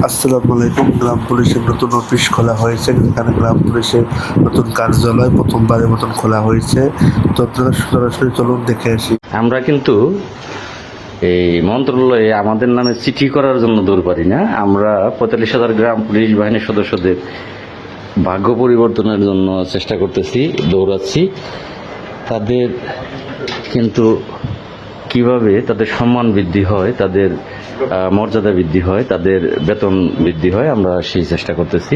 আসসালামু আলাইকুম। গ্রাম পুলিশের নতুন অফিস খোলা হয়েছে, যেখানে গ্রাম পুলিশের নতুন কার্যালয় প্রথমবারের মতন খোলা হয়েছে। তো আপনারা সরাসরি চলুন দেখে আসি। আমরা কিন্তু এই মন্ত্রণালয়ে আমাদের নামে চিঠি করার জন্য দৌড় পারি না। আমরা ৪৫,০০০ গ্রাম পুলিশ বাহিনীর সদস্যদের ভাগ্য পরিবর্তনের জন্য চেষ্টা করতেছি, দৌড়াচ্ছি। তাদের কিন্তু কিভাবে তাদের সম্মান বৃদ্ধি হয়, তাদের মর্যাদা বৃদ্ধি হয়, তাদের বেতন বৃদ্ধি হয়, আমরা সেই চেষ্টা করতেছি।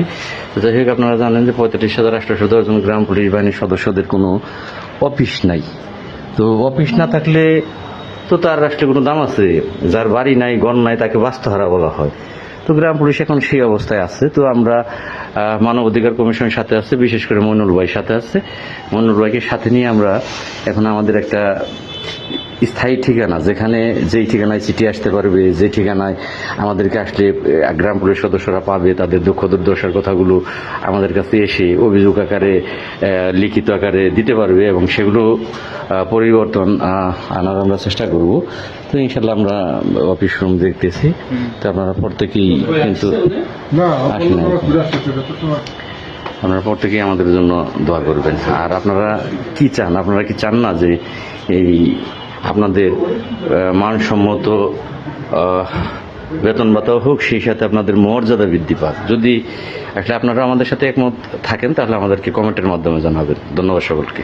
যাই হোক, আপনারা জানেন যে ৩৫,৮১০ জন গ্রাম পুলিশ বাহিনীর সদস্যদের কোনো অফিস নাই। তো অফিস না থাকলে তো তার রাষ্ট্রে কোনো দাম আছে? যার বাড়ি নাই, ঘর নাই, তাকে বাস্তুহারা বলা হয়। তো গ্রাম পুলিশ এখন সেই অবস্থায় আছে। তো আমরা মানব অধিকার কমিশনের সাথে আছে, বিশেষ করে মইনুল ভাইয়ের সাথে আছে। মইনুল ভাইকে সাথে নিয়ে আমরা এখন আমাদের একটা স্থায়ী ঠিকানা, যেখানে যেই ঠিকানায় চিঠি আসতে পারবে, যে ঠিকানায় আমাদেরকে আসলে গ্রাম পুলিশ সদস্যরা পাবে, তাদের দুঃখ দুর্দশার কথাগুলো আমাদের কাছে এসে অভিযোগ আকারে, লিখিত আকারে দিতে পারবে, এবং সেগুলো পরিবর্তন আনার আমরা চেষ্টা করব। তো ইনশাল্লাহ আমরা অফিস রুম দেখতেছি। তো আপনারা প্রত্যেকেই কিন্তু আসেন, আপনারা প্রত্যেকেই আমাদের জন্য দোয়া করবেন। আর আপনারা কি চান? আপনারা কি চান না যে এই আপনাদের মানসম্মত বেতন ভাতাও হোক, সেই সাথে আপনাদের মর্যাদা বৃদ্ধি পাক? যদি আসলে আপনারা আমাদের সাথে একমত থাকেন, তাহলে আমাদেরকে কমেন্টের মাধ্যমে জানাবেন। ধন্যবাদ সকলকে।